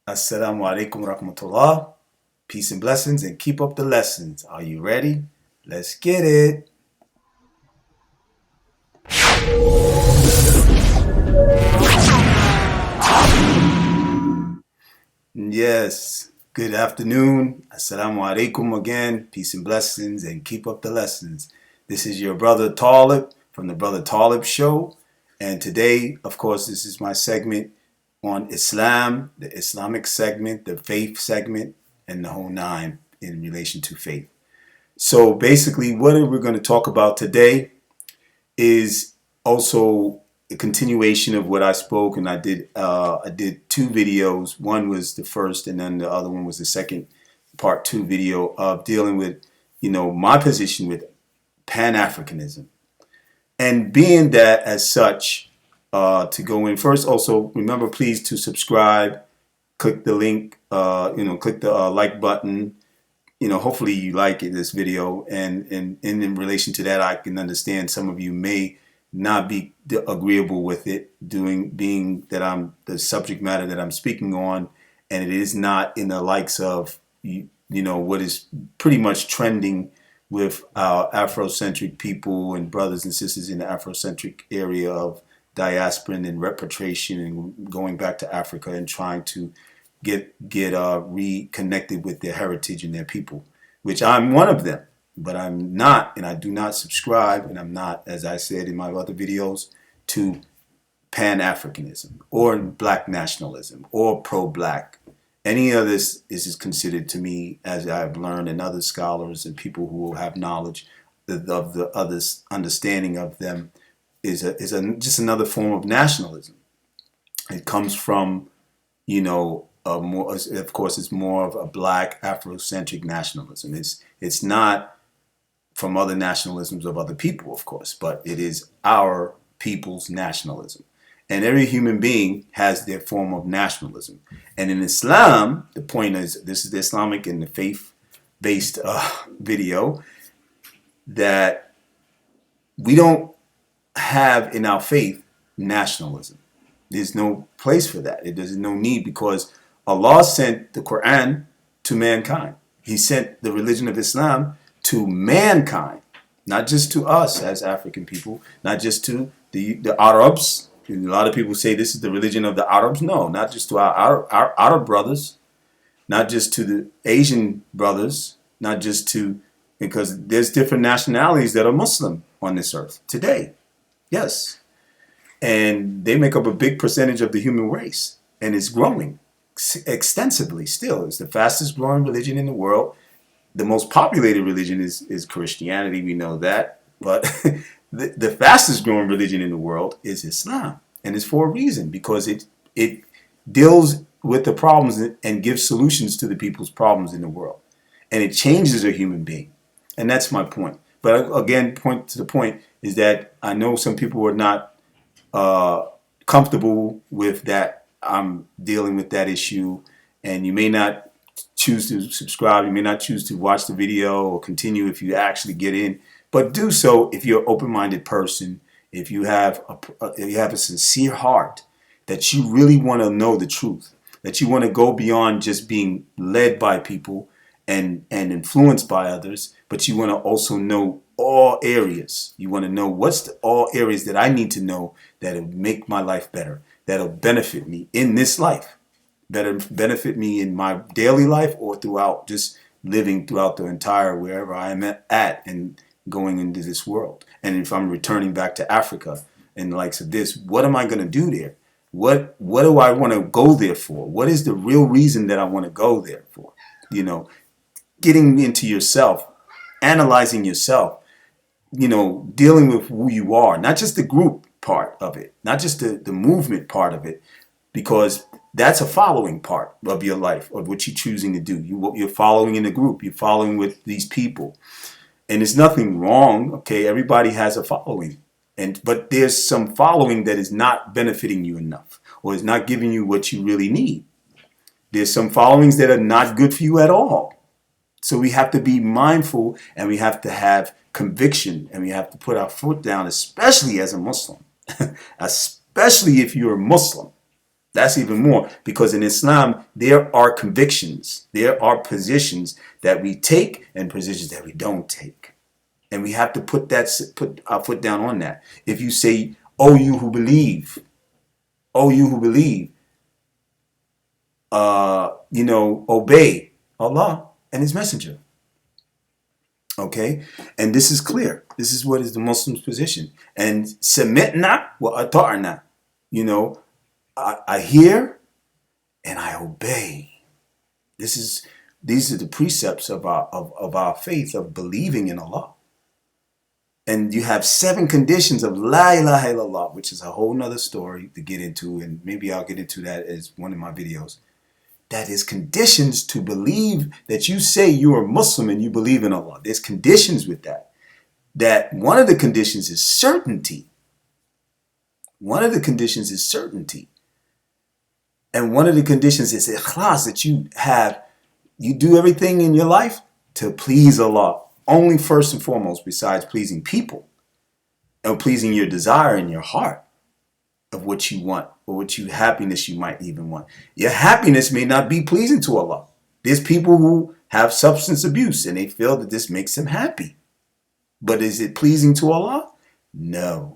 Assalamu alaikum rahmatullah. Peace and blessings and keep up the lessons. Are you ready? Let's get it. Yes. Good afternoon. Assalamu alaikum again. Peace and blessings and keep up the lessons. This is your brother Taalib from the Brother Taalib Show. And today, of course, this is my segment on Islam, the Islamic segment, the faith segment, and the whole nine in relation to faith. So basically, what we're going to talk about today is also a continuation of what I spoke, and I did two videos. One was the first, and then the other one was the second part 2 video of dealing with, my position with Pan Africanism. And being that as such, to go in first, also remember please to subscribe, click the link, click the like button. Hopefully you like this video, and in relation to that, I can understand some of you may not be agreeable with it, being that I'm the subject matter that I'm speaking on, and it is not in the likes of what is pretty much trending with our Afrocentric people and brothers and sisters in the Afrocentric area of diaspora and repatriation and going back to Africa and trying to get reconnected with their heritage and their people, which I'm one of them, but I'm not, and I do not subscribe, and I'm not, as I said in my other videos, to Pan-Africanism or Black nationalism or pro-Black. Any of this is considered to me, as I've learned, and other scholars and people who have knowledge of the others' understanding of them, is just another form of nationalism. It comes from, more, of course, it's more of a Black Afrocentric nationalism. It's not from other nationalisms of other people, of course, but it is our people's nationalism. And every human being has their form of nationalism. And in Islam, the point is, this is the Islamic and the faith-based video, that we don't have in our faith nationalism. There's no place for that. There's no need, because Allah sent the Quran to mankind. He sent the religion of Islam to mankind, not just to us as African people, not just to the Arabs. A lot of people say this is the religion of the Arabs. No, not just to our Arab brothers, not just to the Asian brothers, not just to, because there's different nationalities that are Muslim on this earth today. Yes. And they make up a big percentage of the human race, and it's growing extensively still. It's the fastest growing religion in the world. The most populated religion is Christianity, we know that, but the fastest growing religion in the world is Islam, and it's for a reason, because it deals with the problems and gives solutions to the people's problems in the world, and it changes a human being, and that's my point. But again, the point is that I know some people are not comfortable with that. I'm dealing with that issue, and you may not choose to subscribe, you may not choose to watch the video or continue if you actually get in, but do so if you're an open-minded person, if you have a sincere heart, that you really want to know the truth, that you want to go beyond just being led by people and influenced by others, but you want to also know all areas. You want to know what's all areas that I need to know that'll make my life better, that'll benefit me in this life, benefit me in my daily life, or throughout just living throughout the entire wherever I am at and going into this world. And if I'm returning back to Africa and the likes of this, what am I going to do there? What do I want to go there for? What is the real reason that I want to go there for? Getting into yourself, analyzing yourself, dealing with who you are, not just the group part of it, not just the movement part of it, because that's a following part of your life, of what you're choosing to do. You're following in a group, you're following with these people. And there's nothing wrong, okay? Everybody has a following. But there's some following that is not benefiting you enough, or is not giving you what you really need. There's some followings that are not good for you at all. So we have to be mindful, and we have to have conviction, and we have to put our foot down, especially as a Muslim, especially if you're a Muslim. That's even more, because in Islam, there are convictions, there are positions that we take and positions that we don't take. And we have to put our foot down on that. If you say, "Oh, you who believe, oh, you who believe, obey Allah and His Messenger." Okay, and this is clear. This is what is the Muslim's position. And sami'na wa ata'na. I hear and I obey. These are the precepts of our faith, of believing in Allah. And you have 7 conditions of La ilaha illallah, which is a whole nother story to get into, and maybe I'll get into that as one of my videos. That is conditions to believe that you say you are Muslim and you believe in Allah. There's conditions with that. That one of the conditions is certainty. One of the conditions is certainty. And one of the conditions is ikhlas, that you do everything in your life to please Allah. Only first and foremost, besides pleasing people and pleasing your desire in your heart of what you want or happiness you might even want. Your happiness may not be pleasing to Allah. There's people who have substance abuse and they feel that this makes them happy. But is it pleasing to Allah? No.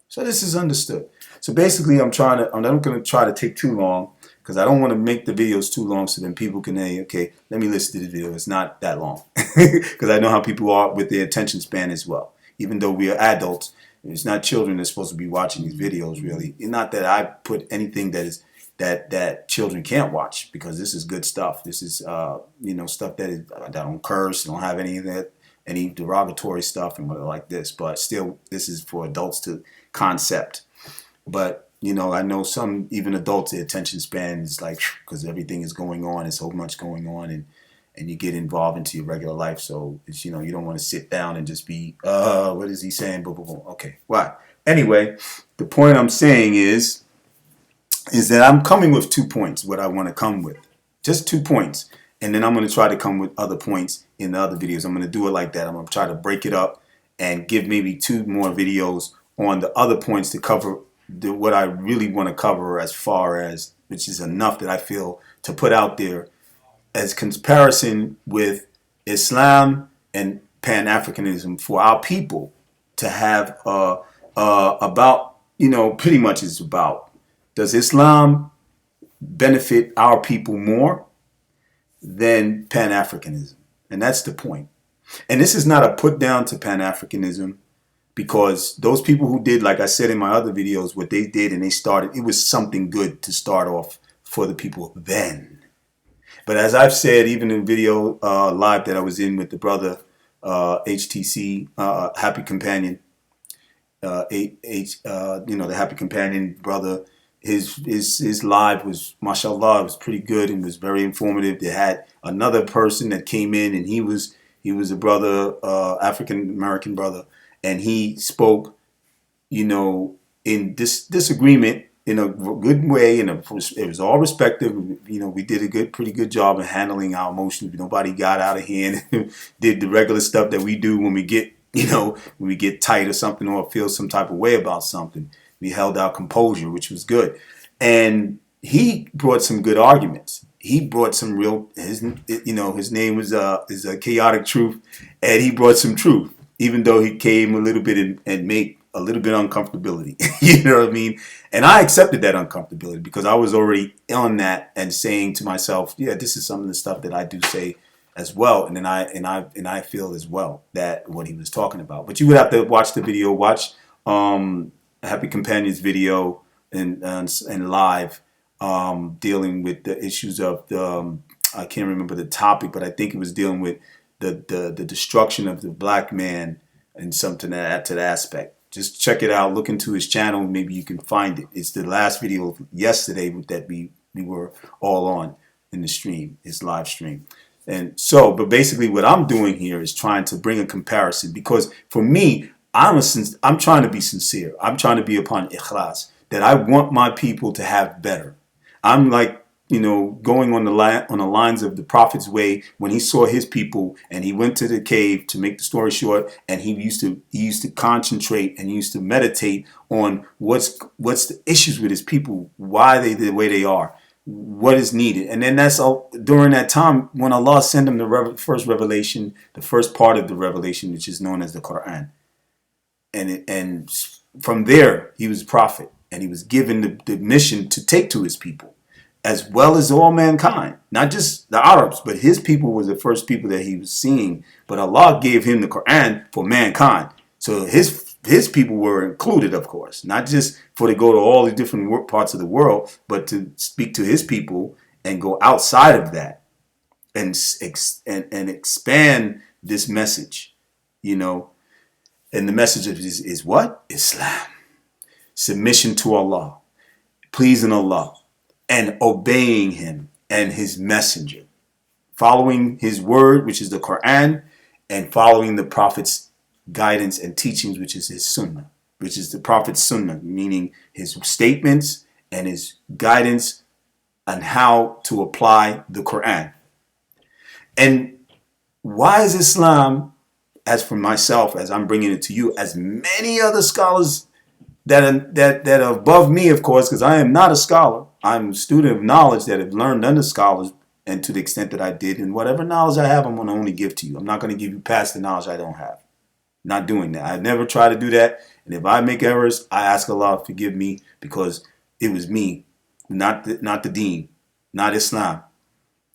So this is understood. So basically I'm not going to try to take too long, because I don't want to make the videos too long so then people can say, okay, let me listen to the video. It's not that long. Because I know how people are with their attention span as well. Even though we are adults, it's not children that's supposed to be watching these videos, really. It's not that I put anything that children can't watch, because this is good stuff. This is stuff that don't curse, don't have any derogatory stuff and like this. But still, this is for adults to concept. But I know some, even adults, their attention span is like, because everything is going on, there's so much going on, and you get involved into your regular life. So it's, you don't want to sit down and just be, what is he saying? Boom, boom, boom. Okay, why? Anyway, the point I'm saying is that I'm coming with 2 points, what I want to come with. Just 2 points. And then I'm going to try to come with other points in the other videos. I'm going to do it like that. I'm going to try to break it up and give maybe 2 more videos on the other points to cover what I really want to cover, as far as, which is enough that I feel to put out there as comparison with Islam and Pan Africanism, for our people to have about, pretty much is about, does Islam benefit our people more than Pan Africanism? And that's the point. And this is not a put down to Pan Africanism, because those people who did, like I said in my other videos, what they did and they started, it was something good to start off for the people then. But as I've said, even in video live that I was in with the brother HTC, Happy Companion, the Happy Companion brother, his live was, mashallah, it was pretty good and was very informative. They had another person that came in, and he was a brother, African American brother. And he spoke, in disagreement in a good way, and it was all respective. We did a pretty good job of handling our emotions. Nobody got out of hand. Did the regular stuff that we do when we get, when we get tight or something, or feel some type of way about something. We held our composure, which was good. And he brought some good arguments. He brought some real, his name was is a Chaotic Truth, and he brought some truth. Even though he came a little bit and made a little bit of uncomfortability, you know what I mean? And I accepted that uncomfortability, because I was already on that and saying to myself, yeah, this is some of the stuff that I do say as well. And then I feel as well that what he was talking about. But you would have to watch the video, watch Happy Companion's video and live, dealing with the issues of the, I can't remember the topic, but I think it was dealing with the destruction of the black man and something to that aspect. Just check it out. Look into his channel. Maybe you can find it. It's the last video yesterday that we were all on in the stream, his live stream. And so, but basically what I'm doing here is trying to bring a comparison, because for me, I'm trying to be sincere. I'm trying to be upon ikhlas, that I want my people to have better. I'm like going on the lines of the prophet's way when he saw his people and he went to the cave. To make the story short, and he used to concentrate and he used to meditate on what's the issues with his people, why they the way they are, what is needed. And then that's all during that time when Allah sent him the first revelation, the first part of the revelation, which is known as the Quran. And from there he was a prophet, and he was given the mission to take to his people, as well as all mankind, not just the Arabs, but his people was the first people that he was seeing. But Allah gave him the Quran for mankind. So his people were included, of course, not just for to go to all the different parts of the world, but to speak to his people and go outside of that and expand this message, And the message is what? Islam. Submission to Allah, pleasing Allah, and obeying him and his messenger, following his word, which is the Quran, and following the prophet's guidance and teachings, which is his sunnah, which is the prophet's sunnah, meaning his statements and his guidance on how to apply the Quran. And why is Islam, as for myself, as I'm bringing it to you, as many other scholars that are above me, of course, because I am not a scholar. I'm a student of knowledge that have learned under scholars, and to the extent that I did, and whatever knowledge I have, I'm going to only give to you. I'm not going to give you past the knowledge I don't have. Not doing that. I never try to do that. And if I make errors, I ask Allah to forgive me, because it was me, not the deen, not Islam.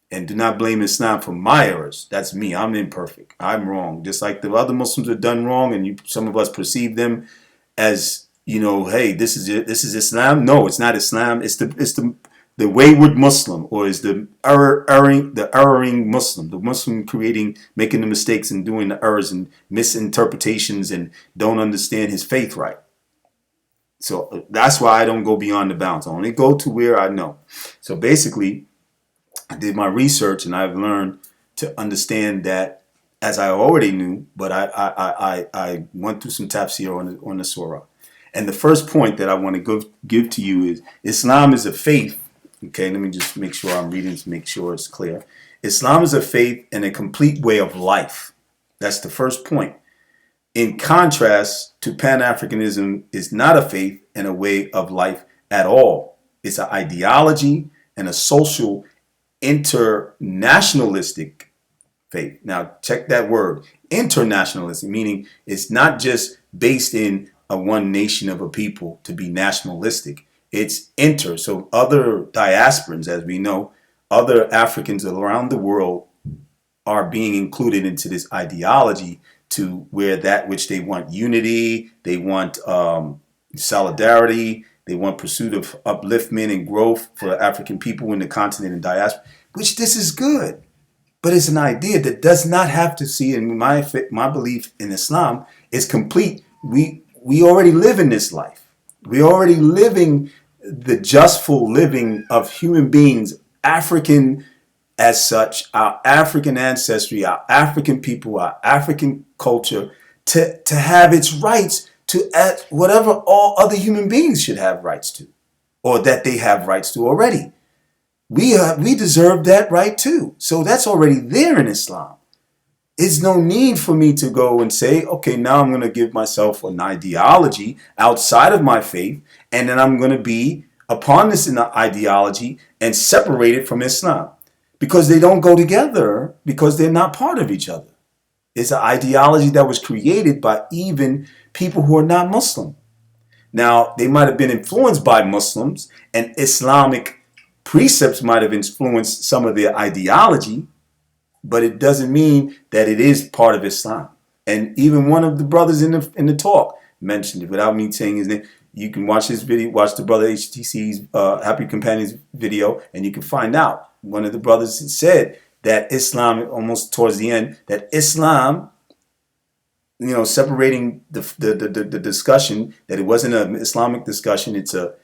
And do not blame Islam for my errors. That's me. I'm imperfect. I'm wrong. Just like the other Muslims are done wrong, and some of us perceive them as, hey, this is it. This is Islam. No, it's not Islam. It's the wayward Muslim, or is the erring Muslim, the Muslim making the mistakes and doing the errors and misinterpretations and don't understand his faith right. So that's why I don't go beyond the bounds. I only go to where I know. So basically, I did my research and I've learned to understand that, as I already knew, but I went through some tafsir on the surah. And the first point that I want to give to you is Islam is a faith. Okay, let me just make sure I'm reading to make sure it's clear. Islam is a faith and a complete way of life. That's the first point. In contrast to Pan-Africanism, is not a faith and a way of life at all. It's an ideology and a social internationalistic faith. Now, check that word, internationalistic, meaning it's not just based in a one nation of a people to be nationalistic. It's so other diasporans, as we know, other Africans around the world are being included into this ideology, to where that which they want unity, they want solidarity, they want pursuit of upliftment and growth for African people in the continent and diaspora, which this is good. But it's an idea that does not have to see, in my belief in Islam, is complete. We already live in this life. We're already living the justful living of human beings, African as such, our African ancestry, our African people, our African culture, to have its rights to whatever all other human beings should have rights to, or that they have rights to already. We deserve that right too. So that's already there in Islam. There's no need for me to go and say, okay, now I'm going to give myself an ideology outside of my faith, and then I'm going to be upon this ideology and separate it from Islam. Because they don't go together, because they're not part of each other. It's an ideology that was created by even people who are not Muslim. Now, they might have been influenced by Muslims, and Islamic precepts might have influenced some of their ideology, but it doesn't mean that it is part of Islam. And even one of the brothers in the talk mentioned it, without me saying his name. You can watch his video, watch the brother HTC's Happy Companions video, and you can find out. One of the brothers said that Islam, almost towards the end, that Islam, separating the discussion, that it wasn't an Islamic discussion, it's a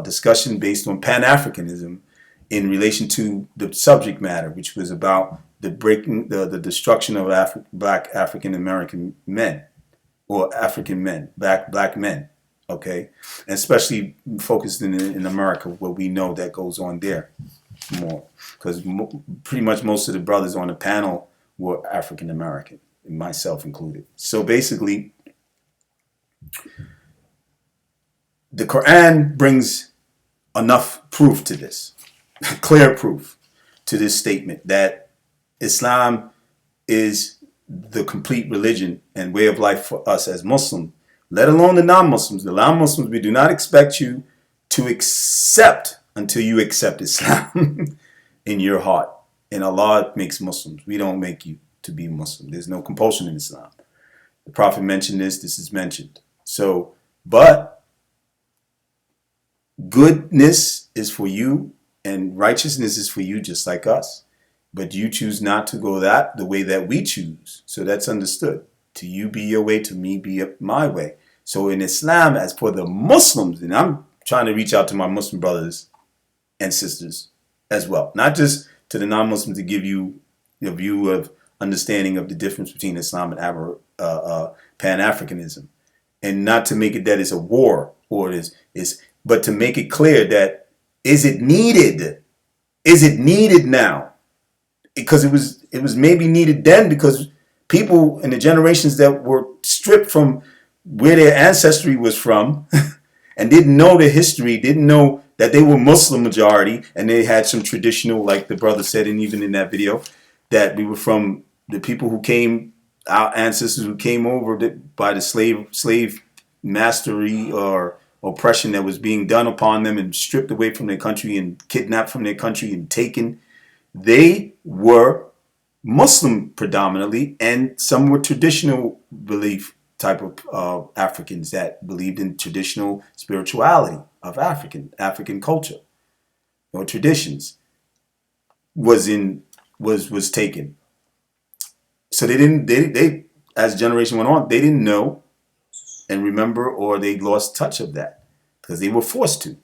discussion based on Pan-Africanism in relation to the subject matter, which was about the destruction of black African American men, or African men, black men, okay? And especially focused in America, where we know that goes on there more. Because pretty much most of the brothers on the panel were African American, myself included. So basically, the Quran brings enough proof to this, clear proof to this statement that Islam is the complete religion and way of life for us as Muslims, let alone the non-Muslims. The non-Muslims, we do not expect you to accept until you accept Islam in your heart. And Allah makes Muslims. We don't make you to be Muslim. There's no compulsion in Islam. The Prophet mentioned this. This is mentioned. So, but goodness is for you and righteousness is for you just like us. But you choose not to go the way that we choose. So that's understood. To you be your way, to me be my way. So in Islam, as for the Muslims, and I'm trying to reach out to my Muslim brothers and sisters as well. Not just to the non-Muslims, to give you a view of understanding of the difference between Islam and Pan Africanism. And not to make it that it's a war, or it is, but to make it clear that is it needed? Is it needed now? Because it was maybe needed then, because people in the generations that were stripped from where their ancestry was from and didn't know their history, didn't know that they were Muslim majority, and they had some traditional, like the brother said, and even in that video, that we were from the people who came, our ancestors who came over by the slave mastery or oppression that was being done upon them and stripped away from their country and kidnapped from their country and taken. They were Muslim predominantly, and some were traditional belief type of Africans that believed in traditional spirituality of African culture or traditions was taken. So they as generation went on, they didn't know and remember, or they lost touch of that because they were forced to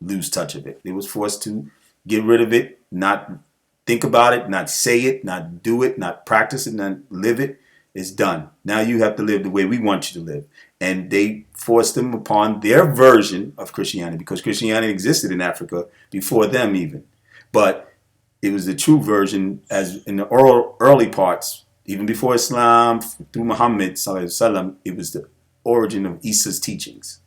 lose touch of it. They was forced to get rid of it, not think about it, not say it, not do it, not practice it, not live it. It's done. Now you have to live the way we want you to live. And they forced them upon their version of Christianity, because Christianity existed in Africa before them even. But it was the true version, as in the early parts, even before Islam, through Muhammad sallallahu alaihi wasallam, it was the origin of Isa's teachings,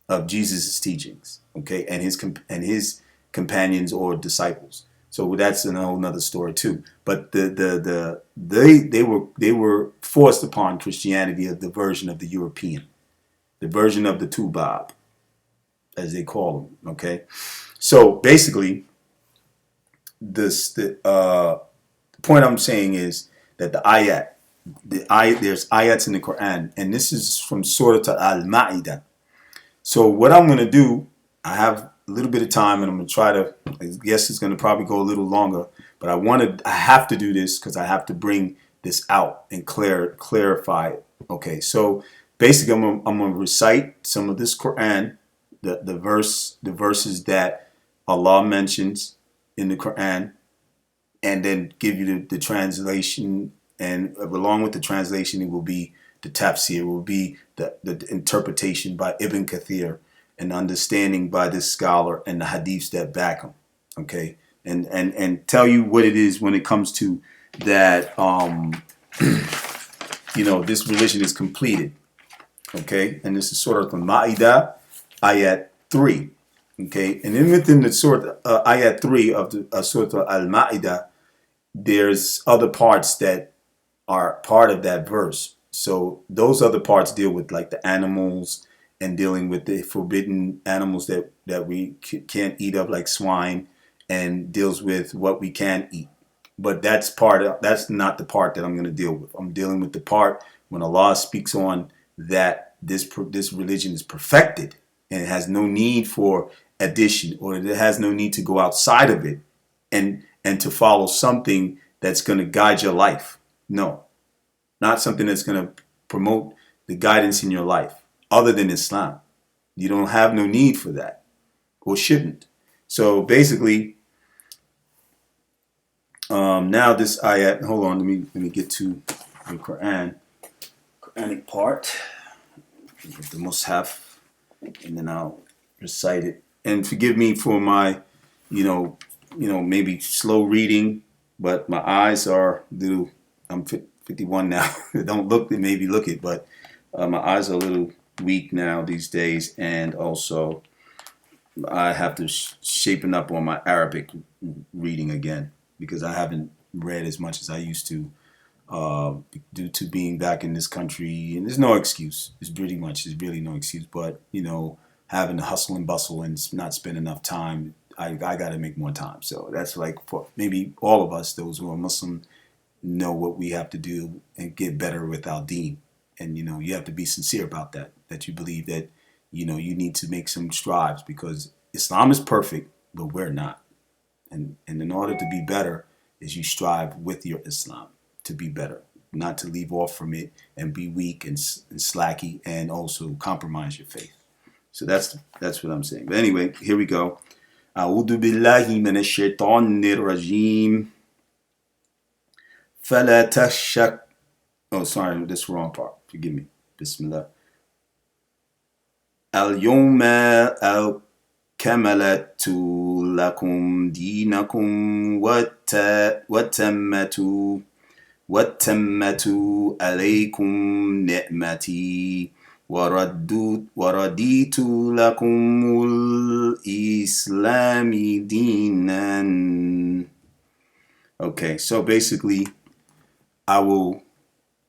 of Jesus' teachings, okay, and his companions or disciples. So that's a whole nother story too. But they were forced upon Christianity of the version of the European, the version of the Taalib, as they call them. Okay, so basically, the point I'm saying is that there's ayats in the Quran, and this is from Surah Al-Ma'idah. So what I'm going to do, I have a little bit of time, and I'm going to try to, I guess it's going to probably go a little longer, but I have to do this because I have to bring this out and clarify it. Okay, so basically I'm going to recite some of this Quran, the verses that Allah mentions in the Quran, and then give you the translation, and along with the translation, it will be the tafsir, it will be the interpretation by Ibn Kathir, and understanding by this scholar, and the hadiths that back him, okay, and tell you what it is when it comes to that, this religion is completed, okay, and this is Surah Al-Ma'idah, Ayat 3, okay, and then within the Surah Ayat 3 of the Surah Al-Ma'idah, there's other parts that are part of that verse. So those other parts deal with like the animals, and dealing with the forbidden animals that we can't eat of, like swine, and deals with what we can eat. But that's not the part that I'm going to deal with. I'm dealing with the part when Allah speaks on that this religion is perfected and it has no need for addition, or it has no need to go outside of it and to follow something that's going to guide your life. No, not something that's going to promote the guidance in your life. Other than Islam, you don't have no need for that, or shouldn't. So basically, now this ayat. Hold on, let me get to the Quranic part. Get the Mus'haf. and then I'll recite it. And forgive me for my, maybe slow reading, but my eyes are little. I'm 51 now. Don't look, maybe look it, but my eyes are a little weak now these days, and also I have to shapen up on my Arabic reading again because I haven't read as much as I used to due to being back in this country. And there's no excuse. There's really no excuse. But, having to hustle and bustle and not spend enough time, I got to make more time. So that's like for maybe all of us, those who are Muslim, know what we have to do and get better with our deen. And, you have to be sincere about that you believe that, you need to make some strides because Islam is perfect, but we're not. And in order to be better is you strive with your Islam to be better, not to leave off from it and be weak and slacky and also compromise your faith. So that's what I'm saying. But anyway, here we go. أعوذ بالله من الشيطان الرجيم فلا تشك. Oh, sorry, that's the wrong part. Forgive me. Bismillah. اليوم أكملت لكم دينكم وتمت عليكم نعمتي ورديت لكم الإسلام دينا. Okay, so basically, I will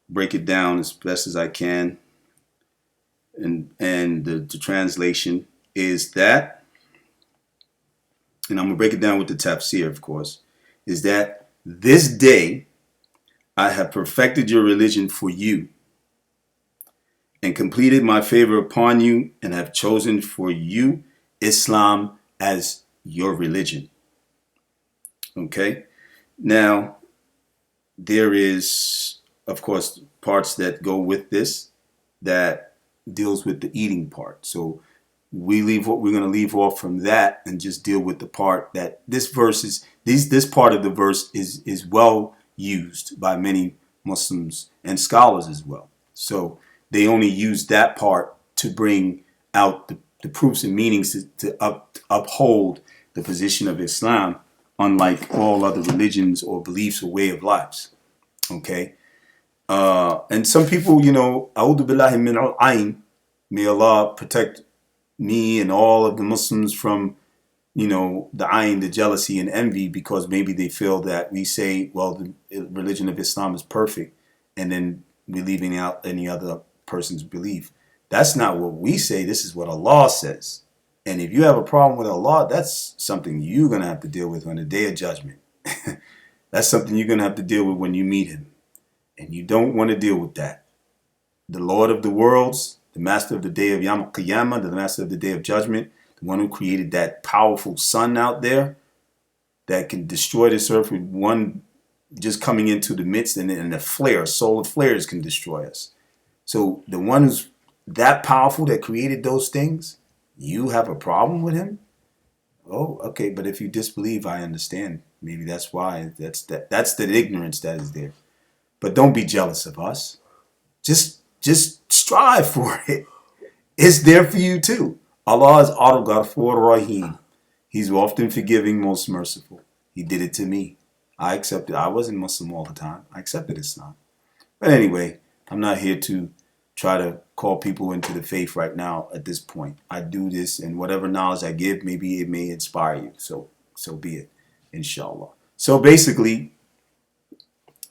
break it down as best as I can. And the translation is that, and I'm going to break it down with the tafsir, of course, is that this day I have perfected your religion for you and completed my favor upon you and have chosen for you Islam as your religion. Okay? Now, there is, of course, parts that go with this that deals with the eating part. So we're going to leave off from that and just deal with the part that this part of the verse is well used by many Muslims and scholars as well. So they only use that part to bring out the proofs and meanings to uphold the position of Islam, unlike all other religions or beliefs or way of lives. Okay? And some people, A'udhu billahi min al-ayn, may Allah protect me and all of the Muslims from, the ayn, the jealousy and envy, because maybe they feel that we say, well, the religion of Islam is perfect, and then we're leaving out any other person's belief. That's not what we say. This is what Allah says. And if you have a problem with Allah, that's something you're going to have to deal with on the Day of Judgment. That's something you're going to have to deal with when you meet Him. And you don't want to deal with that. The Lord of the worlds, the master of the day of Yom Qiyamah, the master of the day of judgment, the one who created that powerful sun out there that can destroy this earth with one just coming into the midst, and the flare, solar flares can destroy us. So the one who's that powerful that created those things, you have a problem with him? Oh, okay, but if you disbelieve, I understand. Maybe that's why. That's the ignorance that is there. But don't be jealous of us. Just strive for it. It's there for you too. Allah is Al-Ghafur Rahim. He's often forgiving, most merciful. He did it to me. I accepted. I wasn't Muslim all the time. I accepted Islam. But anyway, I'm not here to try to call people into the faith right now at this point. I do this, and whatever knowledge I give, maybe it may inspire you. So be it, inshallah. So basically,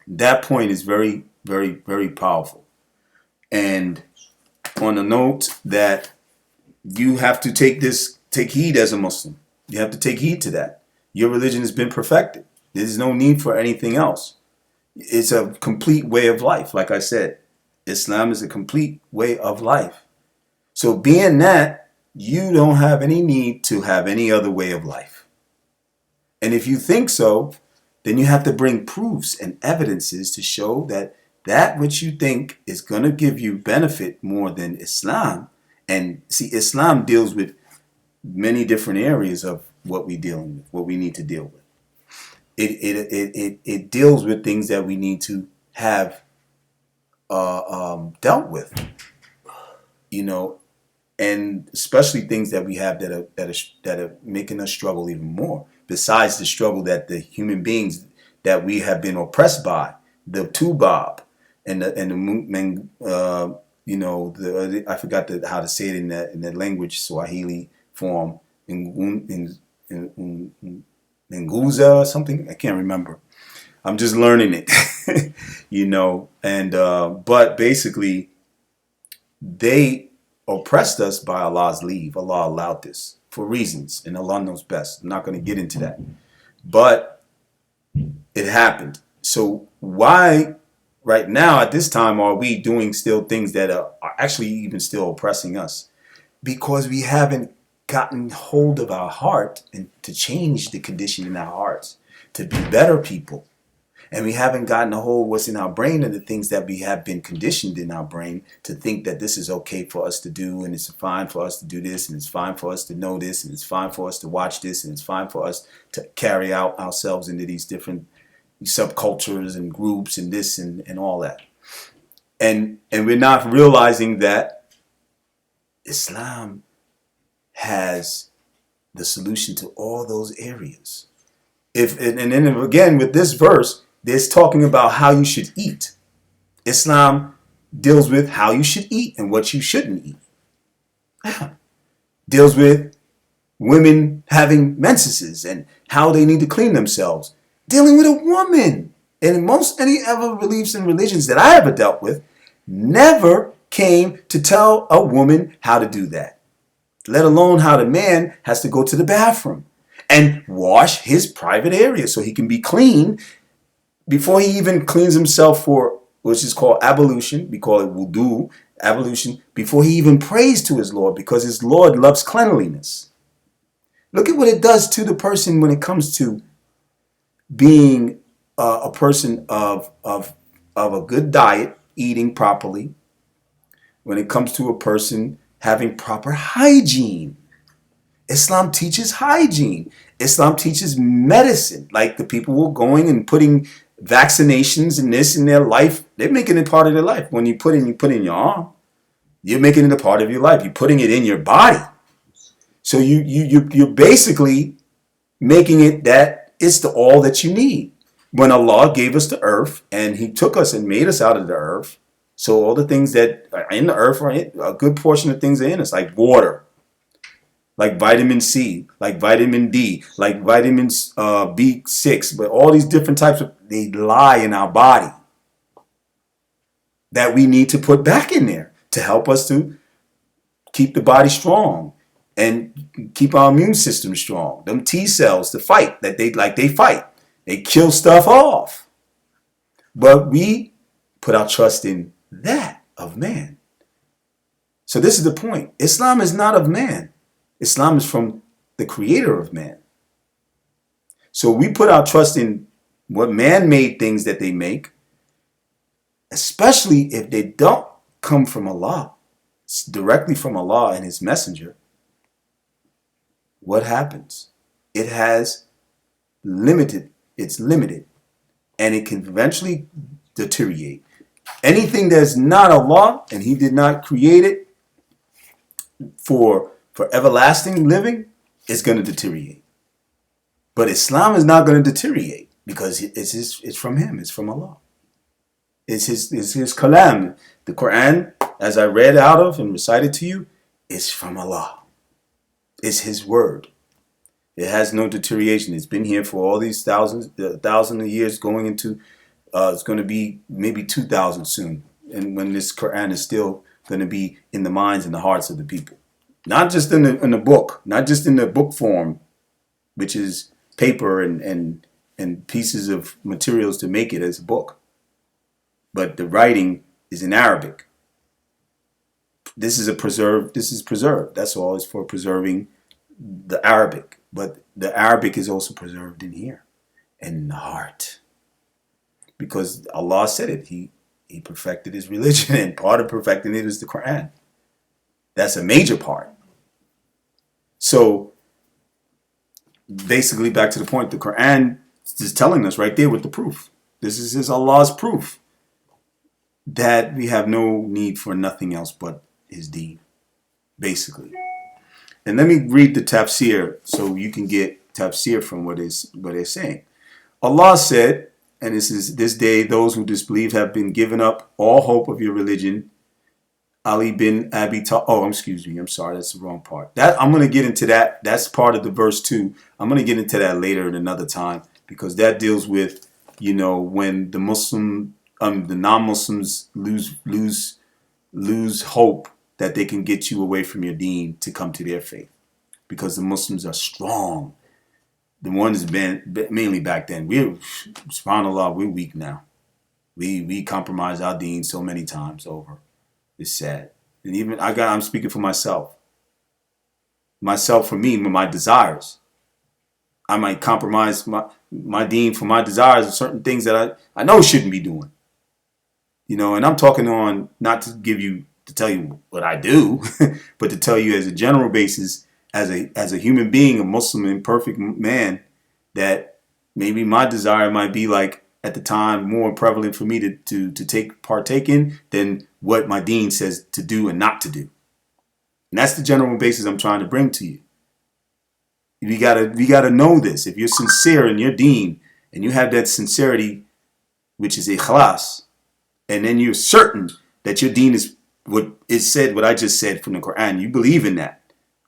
that point is very, very, very powerful. And on a note that you have to take heed as a Muslim. You have to take heed to that. Your religion has been perfected. There's no need for anything else. It's a complete way of life. Like I said, Islam is a complete way of life. So being that, you don't have any need to have any other way of life. And if you think so, then you have to bring proofs and evidences to show that which you think is going to give you benefit more than Islam. And see, Islam deals with many different areas of what we dealing with, what we need to deal with. It deals with things that we need to have dealt with, and especially things that we have that are making us struggle even more. Besides the struggle that the human beings that we have been oppressed by, the Tubab and the I forgot how to say it in that language, Swahili form, in Nguza or something. I can't remember. I'm just learning it, and but basically they oppressed us by Allah's leave. Allah allowed this for reasons, and Allah knows best. I'm not going to get into that, but it happened. So why right now at this time are we doing still things that are actually even still oppressing us? Because we haven't gotten hold of our heart and to change the condition in our hearts to be better people. And we haven't gotten a hold of what's in our brain and the things that we have been conditioned in our brain to think that this is okay for us to do, and it's fine for us to do this, and it's fine for us to know this, and it's fine for us to watch this, and it's fine for us to carry out ourselves into these different subcultures and groups and this and all that. And we're not realizing that Islam has the solution to all those areas. And then again with this verse, there's talking about how you should eat. Islam deals with how you should eat and what you shouldn't eat. Deals with women having menses and how they need to clean themselves. Dealing with a woman. And any other beliefs and religions that I ever dealt with never came to tell a woman how to do that. Let alone how the man has to go to the bathroom and wash his private area so he can be clean before he even cleans himself for, which is called ablution. We call it wudu, ablution, before he even prays to his Lord, because his Lord loves cleanliness. Look at what it does to the person when it comes to being a person of a good diet, eating properly, when it comes to a person having proper hygiene. Islam teaches hygiene. Islam teaches medicine. Like the people who are going and putting vaccinations and this in their life, they're making it part of their life. When you put in your arm, you're making it a part of your life. You're putting it in your body. So you're basically making it that it's all that you need. When Allah gave us the earth and he took us and made us out of the earth, so all the things that are in the earth, a good portion of things are in us, like water, like vitamin C, like vitamin D, like vitamins B6, but all these different types they lie in our body that we need to put back in there to help us to keep the body strong and keep our immune system strong. Them T cells to fight, they fight. They kill stuff off. But we put our trust in that of man. So this is the point. Islam is not of man. Islam is from the creator of man. So we put our trust in what man-made things that they make, especially if they don't come from Allah, directly from Allah and his messenger. What happens? It's limited, and it can eventually deteriorate. Anything that's not Allah and he did not create it for everlasting living is going to deteriorate. But Islam is not going to deteriorate because it's from him. It's from Allah. It's his kalam. The Quran, as I read out of and recited to you, is from Allah. It's his word. It has no deterioration. It's been here for all these thousands of years, going into, it's going to be maybe 2,000 soon. And when this Quran is still going to be in the minds and the hearts of the people. Not just in the book, not just in the book form, which is paper and pieces of materials to make it as a book. But the writing is in Arabic. This is preserved. That's all. It's for preserving the Arabic. But the Arabic is also preserved in here, in the heart. Because Allah said it. He perfected his religion, and part of perfecting it is the Quran. That's a major part. So basically, back to the point, the Quran is telling us right there with the proof. This is Allah's proof that we have no need for nothing else but his deed. basically. And let me read the tafsir so you can get tafsir from what they're saying. Allah said, and this day those who disbelieve have been given up all hope of your religion. Ali bin Abi Talib. Oh, excuse me. I'm sorry. That's the wrong part. That I'm going to get into that. That's part of the verse too. I'm going to get into that later in another time because that deals with, when the the non-Muslims lose hope that they can get you away from your deen to come to their faith, because the Muslims are strong. The ones mainly back then. Subhanallah, we're weak now. We compromise our deen so many times over. It's sad. And even I'm speaking for myself. Myself for me, my desires. I might compromise my deen for my desires of certain things that I know shouldn't be doing. And I'm talking on not to tell you what I do, but to tell you as a general basis, as a human being, a Muslim imperfect man, that maybe my desire might be like at the time more prevalent for me to partake in than what my deen says to do and not to do. And that's the general basis I'm trying to bring to you. We gotta know this. If you're sincere in your deen and you have that sincerity, which is ikhlas, and then you're certain that your deen is what is said, what I just said from the Quran, you believe in that.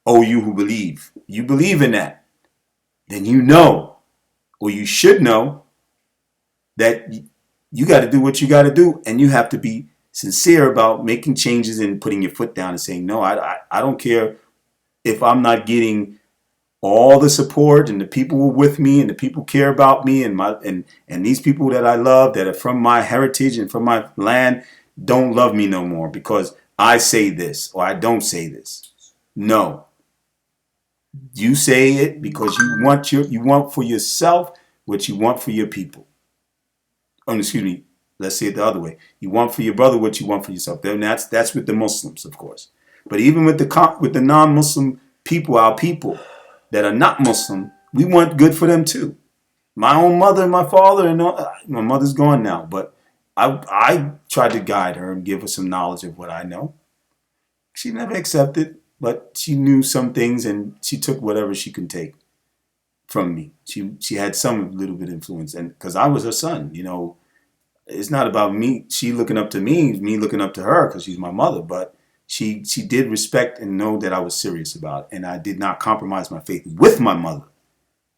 Oh, you who believe, you believe in that. Then you know, or you should know, that you got to do what you got to do, and you have to be sincere about making changes and putting your foot down and saying, no, I don't care if I'm not getting all the support and the people who are with me and the people care about me and these people that I love that are from my heritage and from my land don't love me no more because I say this or I don't say this. No. You say it because you want for yourself what you want for your people. Oh, excuse me. Let's say it the other way. You want for your brother what you want for yourself. Then that's with the Muslims, of course. But even with the non-Muslim people, our people that are not Muslim, we want good for them too. My own mother and my father, and my mother's gone now, but I tried to guide her and give her some knowledge of what I know. She never accepted, but she knew some things and she took whatever she could take from me. She had some little bit of influence, and because I was her son, it's not about me. She looking up to me looking up to her because she's my mother. But she did respect and know that I was serious about it, and I did not compromise my faith with my mother.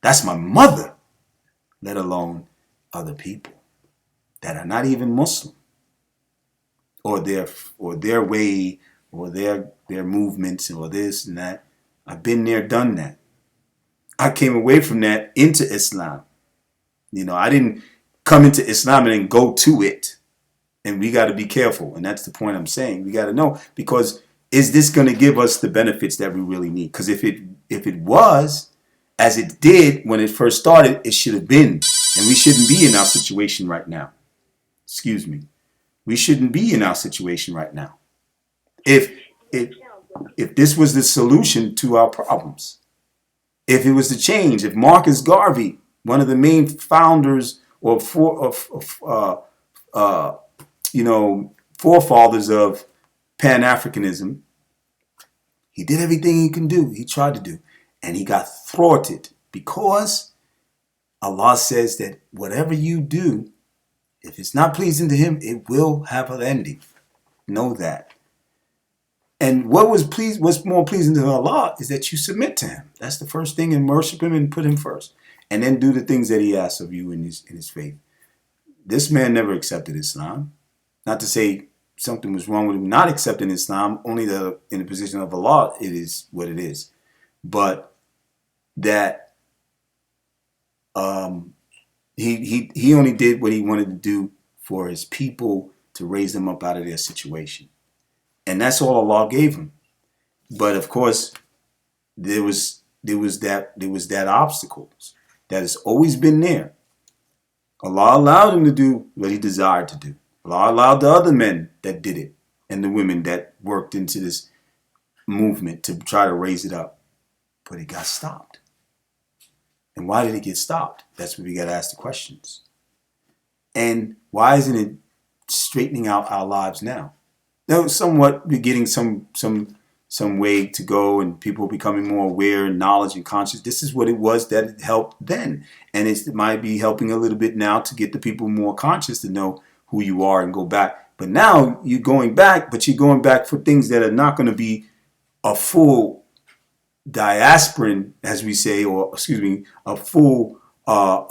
That's my mother, let alone other people that are not even Muslim, or their way, or their movements, or this and that. I've been there, done that. I came away from that into Islam. I didn't come into Islam and then go to it. And we got to be careful. And that's the point I'm saying. We got to know, because is this going to give us the benefits that we really need? Because if it was, as it did when it first started, it should have been. And we shouldn't be in our situation right now. Excuse me. We shouldn't be in our situation right now. If this was the solution to our problems. If it was the change, if Marcus Garvey, one of the main founders or forefathers of Pan Africanism, he did everything he can do. He tried to do, and he got thwarted because Allah says that whatever you do, if it's not pleasing to Him, it will have an ending. Know that. And what's more pleasing to Allah is that you submit to Him. That's the first thing, and worship Him and put Him first. And then do the things that He asks of you in his faith. This man never accepted Islam. Not to say something was wrong with him not accepting Islam, only that in the position of Allah, it is what it is. But that he only did what he wanted to do for his people to raise them up out of their situation. And that's all Allah gave him. But of course, there was that obstacles that has always been there. Allah allowed him to do what he desired to do. Allah allowed the other men that did it and the women that worked into this movement to try to raise it up. But it got stopped. And why did it get stopped? That's where we got to ask the questions. And why isn't it straightening out our lives now? Now, somewhat we're getting some some way to go, and people becoming more aware and knowledge and conscious. This is what it was that it helped then. And it might be helping a little bit now to get the people more conscious to know who you are and go back. But now you're going back, but you're going back for things that are not going to be a full diasporan, as we say, or excuse me, a full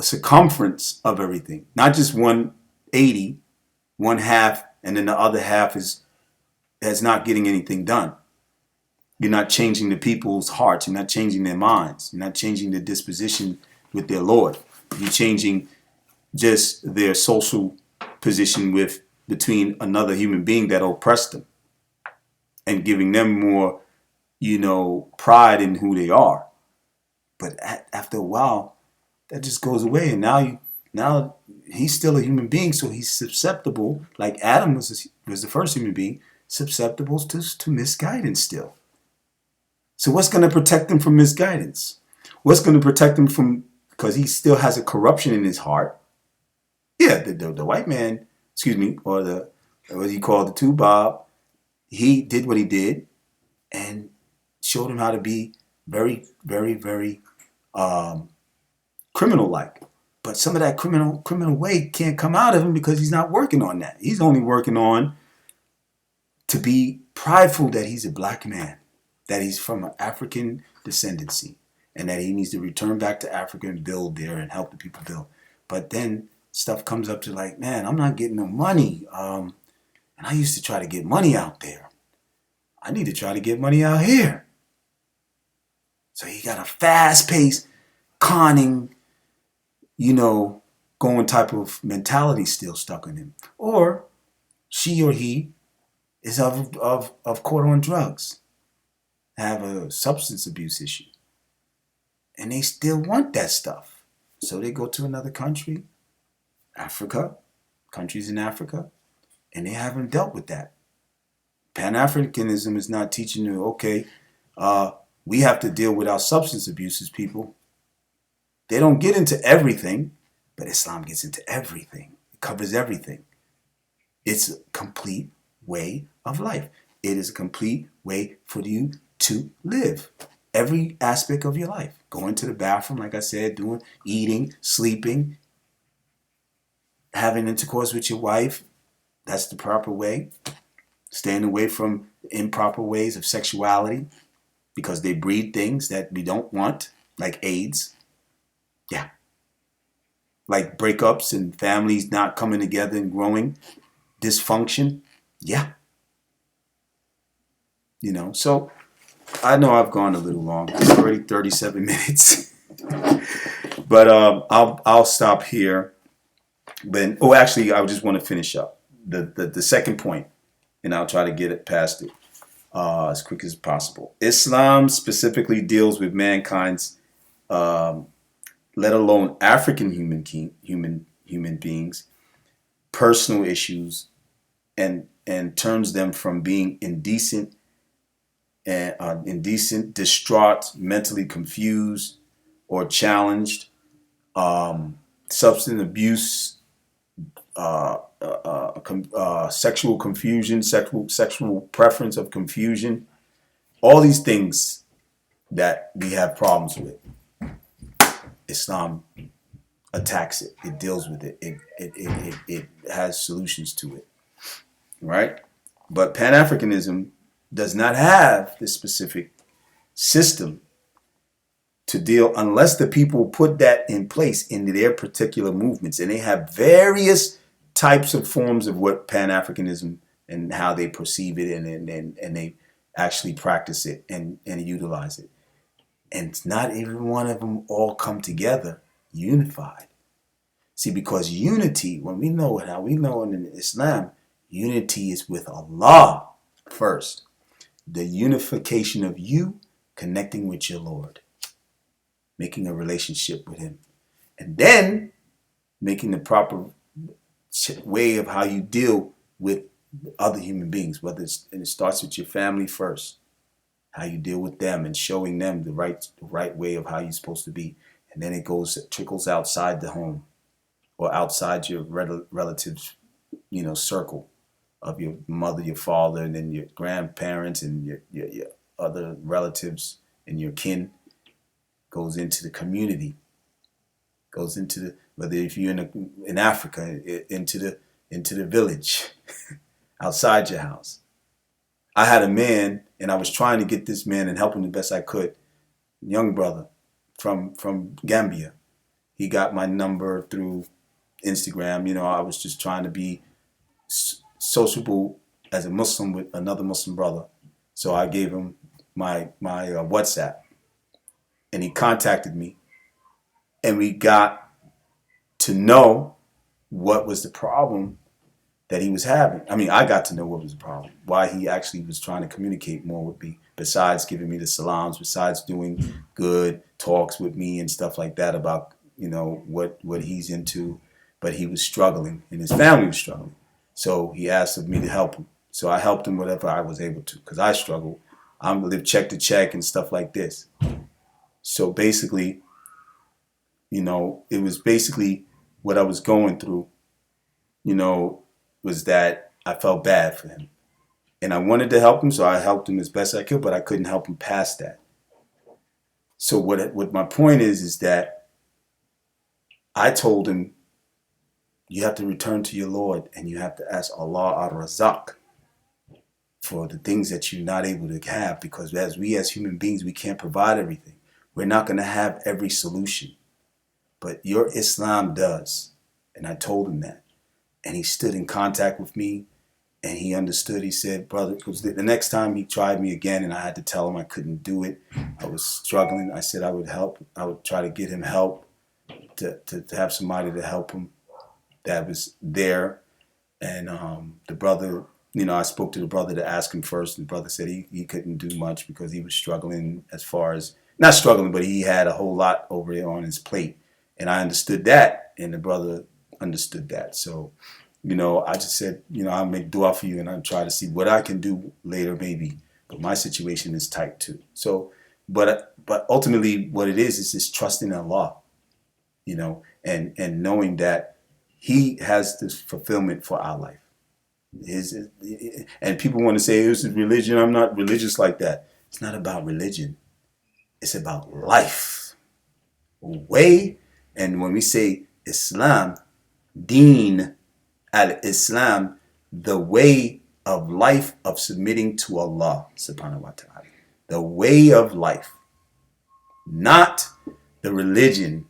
circumference of everything. Not just 180, one half, and then the other half is not getting anything done. You're not changing the people's hearts. You're not changing their minds. You're not changing their disposition with their Lord. You're changing just their social position between another human being that oppressed them, and giving them more, pride in who they are. But after a while, that just goes away, and now he's still a human being, so he's susceptible, like Adam was the first human being, susceptible to misguidance still. So what's going to protect him from misguidance? What's going to protect him from, because he still has a corruption in his heart. Yeah, the white man, or what he called the Taalib, he did what he did and showed him how to be very, very, very criminal-like. But some of that criminal way can't come out of him because he's not working on that. He's only working on to be prideful that he's a black man, that he's from an African descendancy, and that he needs to return back to Africa and build there and help the people build. But then stuff comes up to like, man, I'm not getting no money. And I used to try to get money out there. I need to try to get money out here. So he got a fast-paced, conning, going type of mentality still stuck in him. Or she or he is of caught on drugs, have a substance abuse issue. And they still want that stuff. So they go to another country, Africa, countries in Africa, and they haven't dealt with that. Pan-Africanism is not teaching you, okay, we have to deal with our substance abuses, people. They don't get into everything, but Islam gets into everything. It covers everything. It's a complete way of life. It is a complete way for you to live every aspect of your life. Going to the bathroom, like I said, eating, sleeping, having intercourse with your wife. That's the proper way. Staying away from improper ways of sexuality because they breed things that we don't want, like AIDS. Yeah. Like breakups and families not coming together and growing. Dysfunction. Yeah. So I know I've gone a little long. It's already 37 minutes. But I'll stop here. But actually, I just want to finish up the second point, and I'll try to get it past it as quick as possible. Islam specifically deals with mankind's, let alone African human beings, personal issues, and turns them from being indecent, distraught, mentally confused, or challenged, substance abuse, sexual confusion, sexual preference of confusion, all these things that we have problems with. Islam attacks it. It deals with it. It has solutions to it, right? But Pan-Africanism does not have this specific system to deal unless the people put that in place in their particular movements. And they have various types of forms of what Pan-Africanism and how they perceive it and they actually practice it and utilize it. And not even one of them all come together unified. See, because unity, when we know it, how we know it in Islam, unity is with Allah first. The unification of you connecting with your Lord, making a relationship with Him, and then making the proper way of how you deal with other human beings, and it starts with your family first, how you deal with them and showing them the right way of how you're supposed to be, and then it trickles outside the home or outside your relatives, circle of your mother, your father, and then your grandparents and your other relatives and your kin, goes into the community, goes into the, whether if you're in Africa, into the village, outside your house. I had a man, and I was trying to get this man and help him the best I could. Young brother from Gambia. He got my number through Instagram. I was just trying to be sociable as a Muslim with another Muslim brother. So I gave him my WhatsApp, and he contacted me, and we got to know what was the problem that he was having. I mean, I got to know what was the problem, why he actually was trying to communicate more with me, besides giving me the salams, besides doing good talks with me and stuff like that about, what he's into. But he was struggling, and his family was struggling. So he asked of me to help him. So I helped him whatever I was able to, because I struggle. I'm live check to check and stuff like this. So basically, it was basically what I was going through, was that I felt bad for him. And I wanted to help him, so I helped him as best I could, but I couldn't help him past that. So what my point is that I told him, you have to return to your Lord, and you have to ask Allah al-Razak for the things that you're not able to have, because as human beings, we can't provide everything. We're not going to have every solution, but your Islam does. And I told him that. And he stood in contact with me, and he understood. He said, brother, because the next time he tried me again, and I had to tell him I couldn't do it. I was struggling. I said I would help. I would try to get him help, to have somebody to help him that was there. And the brother, I spoke to the brother to ask him first. And the brother said he couldn't do much because he was struggling, as far as, not struggling, but he had a whole lot over there on his plate. And I understood that, and the brother understood that. So, I just said, I'll make dua for you, and I'll try to see what I can do later, maybe. But my situation is tight too. So, but ultimately what it is just trusting Allah, and knowing that He has this fulfillment for our life. And people want to say, this is religion. I'm not religious like that. It's not about religion. It's about life. Way. And when we say Islam, Deen al-Islam, the way of life of submitting to Allah subhanahu wa ta'ala. The way of life. Not the religion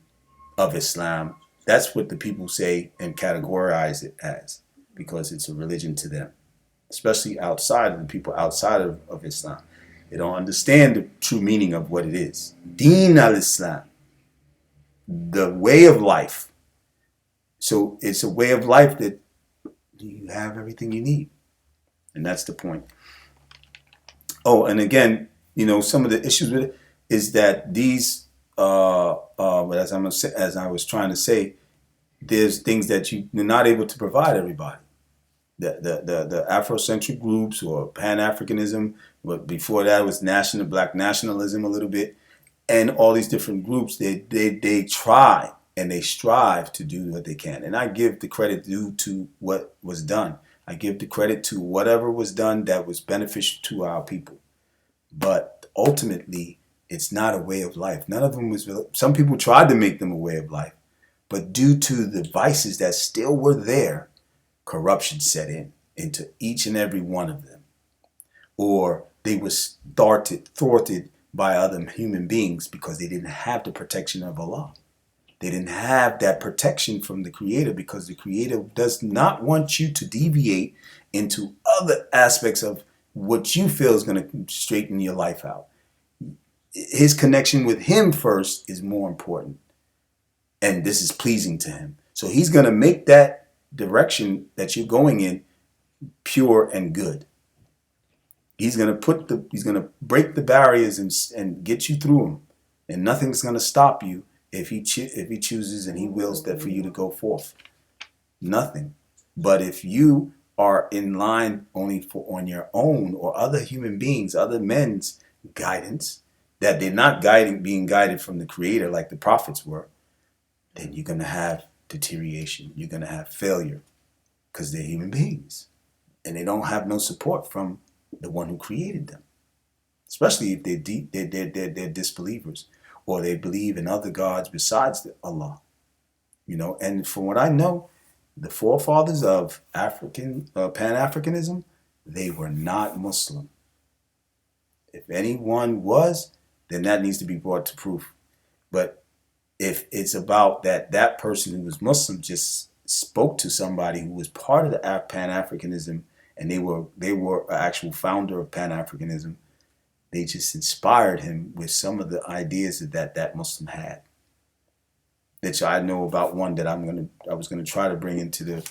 of Islam. That's what the people say and categorize it as, because it's a religion to them, especially outside of the people outside of Islam. They don't understand the true meaning of what it is. Deen al-Islam, the way of life. So it's a way of life that you have everything you need. And that's the point. Oh, and again, some of the issues with it is that these, as I was trying to say, there's things that you're not able to provide everybody. The Afrocentric groups, or Pan Africanism, but before that was black nationalism a little bit, and all these different groups, they try and they strive to do what they can. And I give the credit due to what was done. I give the credit to whatever was done that was beneficial to our people. But ultimately, it's not a way of life. None of them was. Some people tried to make them a way of life, but due to the vices that still were there, corruption set into each and every one of them. Or they were thwarted by other human beings because they didn't have the protection of Allah. They didn't have that protection from the Creator, because the Creator does not want you to deviate into other aspects of what you feel is going to straighten your life out. His connection with Him first is more important. And this is pleasing to Him. So He's going to make that direction that you're going in pure and good. He's going to break the barriers and get you through them. And nothing's going to stop you if he chooses and He wills that for you to go forth. Nothing. But if you are in line only on your own, or other human beings, other men's guidance, that they're not being guided from the Creator like the prophets were, then you're going to have deterioration. You're going to have failure, because they're human beings and they don't have no support from the one who created them. especially if they're disbelievers or they believe in other gods besides Allah. And from what I know, the forefathers of African Pan-Africanism, they were not Muslim. If anyone was, then that needs to be brought to proof. But if it's about that person who was Muslim just spoke to somebody who was part of the Pan-Africanism, and they were an actual founder of Pan-Africanism, they just inspired him with some of the ideas that Muslim had. Which I know about one that I was gonna try to bring into the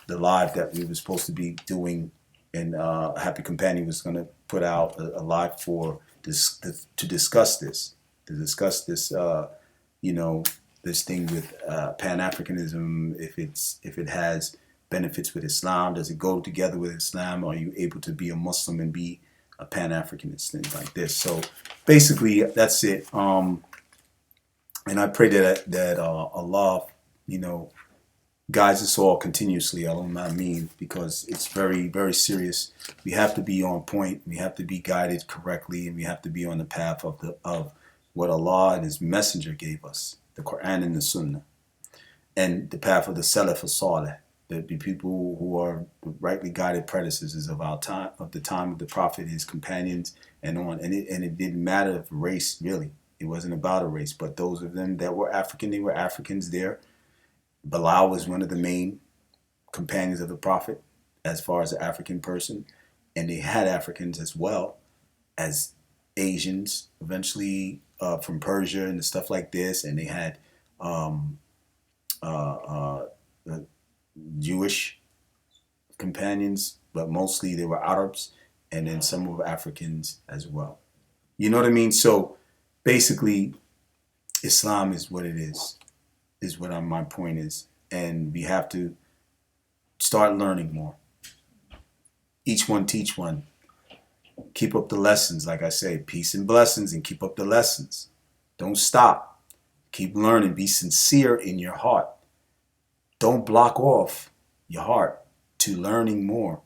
live that we were supposed to be doing, and Happy Companion was gonna put out a live to discuss this, this thing with Pan-Africanism. If it has benefits with Islam, does it go together with Islam? Are you able to be a Muslim and be a Pan-Africanist, things like this? So basically, that's it. And I pray that Allah, guides us all continuously, Ameen, because it's very, very serious. We have to be on point. We have to be guided correctly, and we have to be on the path of what Allah and His Messenger gave us, the Quran and the Sunnah, and the path of the Salaf as-Salih, the people who are rightly guided predecessors of our time, of the time of the Prophet, his companions, and on. And it didn't matter of race, really. It wasn't about a race, but those of them that were African, they were Africans there. Bilal was one of the main companions of the Prophet as far as an African person. And they had Africans as well as Asians, eventually from Persia and stuff like this. And they had Jewish companions, but mostly they were Arabs, and then some were Africans as well. You know what I mean? So basically, Islam is what it is what my point is. And we have to start learning more. Each one teach one. Keep up the lessons, like I say, peace and blessings, and keep up the lessons. Don't stop. Keep learning. Be sincere in your heart. Don't block off your heart to learning more.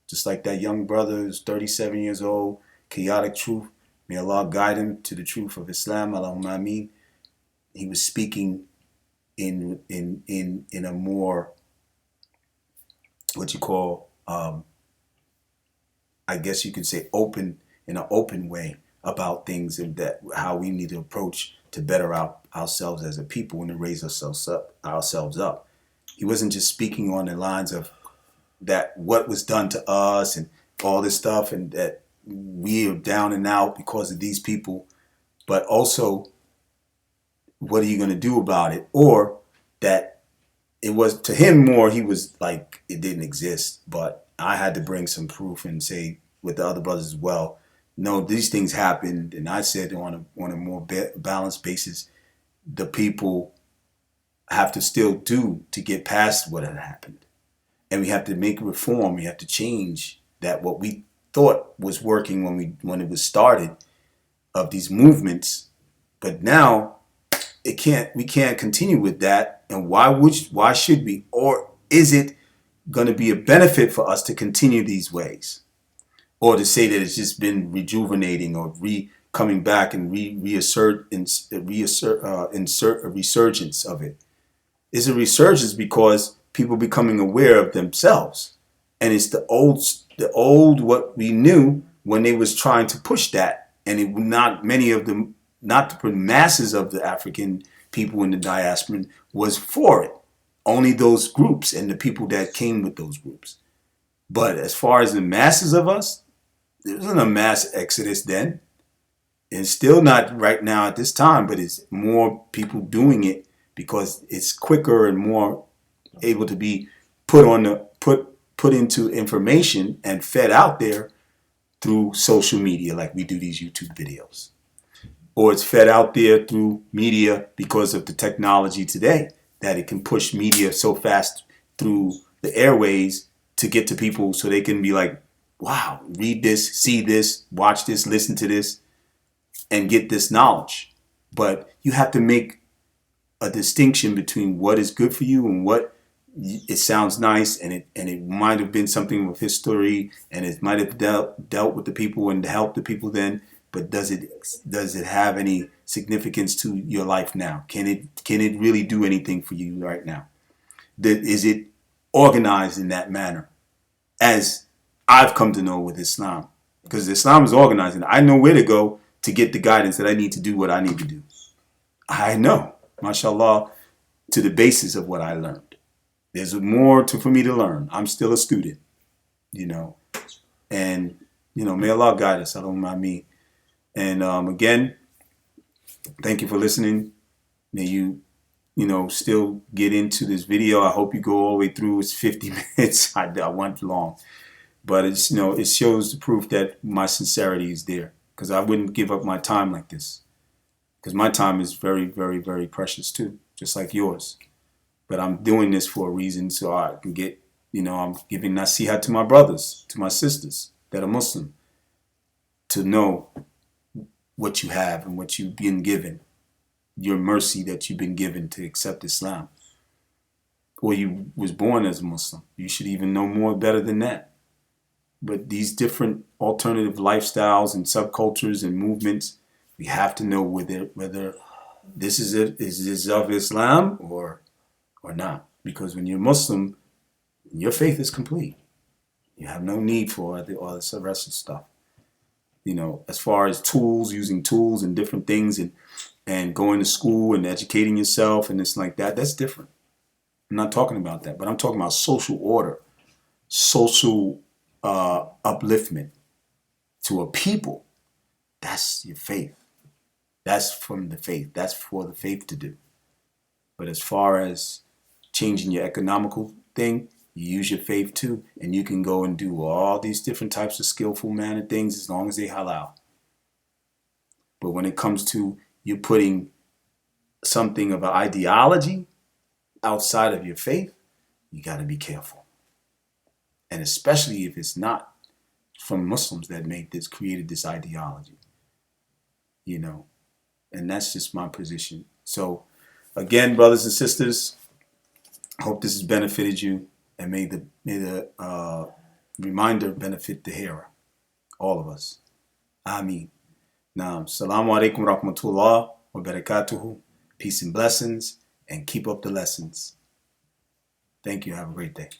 Just like that young brother who's 37 years old, chaotic truth. May Allah guide him to the truth of Islam. Allahumma ameen. He was speaking in a more, what you call, I guess you could say in an open way about things, and that how we need to approach to better ourselves as a people and to raise ourselves up. He wasn't just speaking on the lines of that what was done to us and all this stuff, and that we are down and out because of these people, but also what are you going to do about it? Or that it was, to him more, he was like it didn't exist, but I had to bring some proof and say with the other brothers as well, no, these things happened. And I said on a more balanced basis, the people have to still do to get past what had happened. And we have to make reform. We have to change that what we thought was working when it was started of these movements. But now we can't continue with that. And why should we? Or is it going to be a benefit for us to continue these ways? Or to say that it's just been rejuvenating or coming back and insert a resurgence of it? It's a resurgence because people becoming aware of themselves. And it's the old what we knew when they was trying to push that. And it not many of them, not the masses of the African people in the diaspora was for it. Only those groups and the people that came with those groups. But as far as the masses of us, there wasn't a mass exodus then. And still not right now at this time, but it's more people doing it because it's quicker and more able to be put into information and fed out there through social media, like we do these YouTube videos. Or it's fed out there through media because of the technology today, that it can push media so fast through the airways to get to people so they can be like, wow, read this, see this, watch this, listen to this, and get this knowledge. But you have to make a distinction between what is good for you and what it sounds nice, and it might have been something with history, and it might have dealt with the people and helped the people then. but does it have any significance to your life now? Can it really do anything for you right now? Is it organized in that manner, as I've come to know with Islam? Because Islam is organized, and I know where to go to get the guidance that I need to do what I need to do. I know, mashallah, to the basis of what I learned. There's more for me to learn. I'm still a student, and may Allah guide us. I don't mind me. And again, thank you for listening. May you still get into this video. I hope you go all the way through. It's 50 minutes. I went long, but it's it shows the proof that my sincerity is there, because I wouldn't give up my time like this, because my time is very, very, very precious too, just like yours. But I'm doing this for a reason, so I can get, I'm giving nasiha to my brothers, to my sisters that are Muslim, to know what you have and what you've been given, your mercy that you've been given to accept Islam. Or you was born as a Muslim. You should even know more better than that. But these different alternative lifestyles and subcultures and movements, we have to know whether this is of Islam or not. Because when you're Muslim, your faith is complete. You have no need for all this rest of stuff. As far as using tools and different things and going to school and educating yourself and this like that, that's different. I'm not talking about that, but I'm talking about social order, social upliftment to a people. That's your faith. That's from the faith. That's for the faith to do. But as far as changing your economical thing, you use your faith too, and you can go and do all these different types of skillful manner things as long as they halal. But when it comes to you putting something of an ideology outside of your faith, you got to be careful. And especially if it's not from Muslims that created this ideology, and that's just my position. So again, brothers and sisters, I hope this has benefited you. And may the reminder benefit the hearer, all of us. Ameen. Now, Assalamu alaikum rahmatullah wa barakatuhu. Peace and blessings, and keep up the lessons. Thank you. Have a great day.